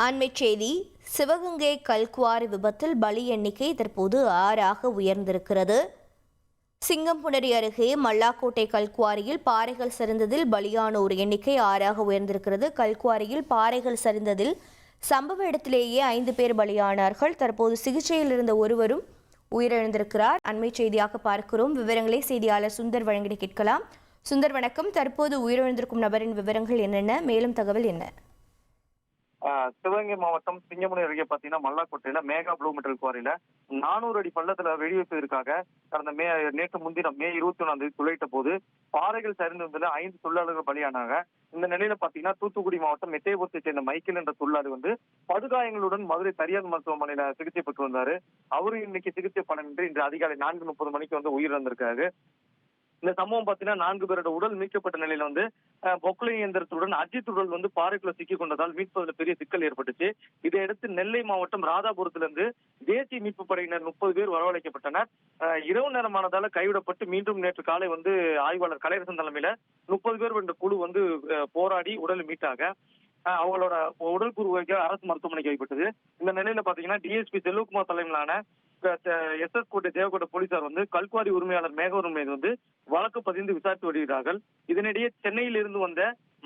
அண்மைச் செய்தி. சிவகங்கை கல்குவாரி விபத்தில் பலி எண்ணிக்கை தற்போது 6ஆக உயர்ந்திருக்கிறது. சிங்கம்புணரி அருகே மல்லாக்கோட்டை கல்குவாரியில் பாறைகள் சரிந்ததில் பலியானோர் எண்ணிக்கை 6ஆக உயர்ந்திருக்கிறது. கல்குவாரியில் பாறைகள் சரிந்ததில் சம்பவ இடத்திலேயே 5 பேர் பலியானார்கள். தற்போது சிகிச்சையில் இருந்த ஒருவரும் உயிரிழந்திருக்கிறார். அண்மைச் செய்தியாக பார்க்கிறோம். விவரங்களை செய்தியாளர் சுந்தர் வழங்கிட கேட்கலாம். சுந்தர், வணக்கம். தற்போது உயிரிழந்திருக்கும் நபரின் விவரங்கள் என்னென்ன, மேலும் தகவல் என்ன? சிவகங்கை மாவட்டம் சிங்கமுனை அருகே பாத்தீங்கன்னா மல்லாக்கோட்டையில மேகா ப்ளூ மெட்டல் குவாரியில 400 அடி பள்ளத்துல வெடி வைப்பதற்காக கடந்த நேற்று முன்தினம் மே 21 துளையிட்ட போது பாறைகள் சரிந்ததுல 5 தொழிலாளர்கள் பலியானாங்க. இந்த நிலையில பாத்தீங்கன்னா தூத்துக்குடி மாவட்டம் எட்டயபுரத்தை சேர்ந்த மைக்கேல் என்ற தொழிலாளி படுகாயங்களுடன் மதுரை தனியார் மருத்துவமனையில சிகிச்சை பெற்று வந்தாரு. அவரு இன்னைக்கு சிகிச்சை பலனின்றி இன்று அதிகாலை 4:30 மணிக்கு உயிரிழந்திருக்காரு. இந்த சம்பவம் பாத்தீங்கன்னா 4 பேரோட உடல் மீட்கப்பட்ட நிலையில பொக்லை இயந்திரத்துடன் அஜித் உடல் பாறைக்குள்ள சிக்கி கொண்டதால் மீட்பதில் பெரிய சிக்கல் ஏற்பட்டுச்சு. இதையடுத்து நெல்லை மாவட்டம் ராதாபுரத்திலிருந்து தேசிய மீட்பு படையினர் 30 பேர் வரவழைக்கப்பட்டனர். இரவு நேரமானதால கைவிடப்பட்டு மீண்டும் நேற்று காலை ஆய்வாளர் கலையரசன் தலைமையில 30 பேர் கொண்ட குழு போராடி உடலை மீட்டாங்க. அவங்களோட உடல் கூறு அரசு மருத்துவமனைக்கு கைப்பட்டது. இந்த நிலையில பாத்தீங்கன்னா டிஎஸ்பி செல்வகுமார் தலைமையிலான எஸ்எஸ் கோட்டை தேவகோட்டை போலீசார் கல்குவாரி உரிமையாளர் மேகவரும் மீது வழக்கு பதிந்து விசாரித்து வருகிறார்கள். இதனிடையே சென்னையில் இருந்து வந்த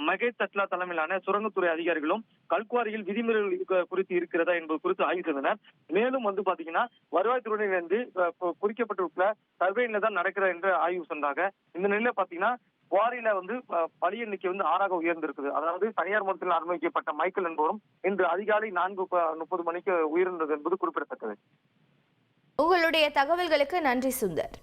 மகேஷ் தட்லா தலைமையிலான சுரங்கத்துறை அதிகாரிகளும் கல்குவாரியில் விதிமுறைகள் குறித்து இருக்கிறதா என்பது குறித்து ஆய்வு செய்தனர். மேலும் பாத்தீங்கன்னா வருவாய்த்துறையிலிருந்து குறிக்கப்பட்டிருக்கிற சர்வேல தான் நடக்கிறது என்று ஆய்வு சொன்னாங்க. இந்த நிலையில பாத்தீங்கன்னா குவாரியில பலி எண்ணிக்கை 6ஆக உயர்ந்திருக்குது. அதாவது தனியார் மருத்துவத்தில் அனுமதிக்கப்பட்ட மைக்கேல் என்பவரும் இன்று அதிகாலை 4:30 மணிக்கு உயிரிழந்தது என்பது குறிப்பிடத்தக்கது. உங்களுடைய தகவல்களுக்கு நன்றி சுந்தர்.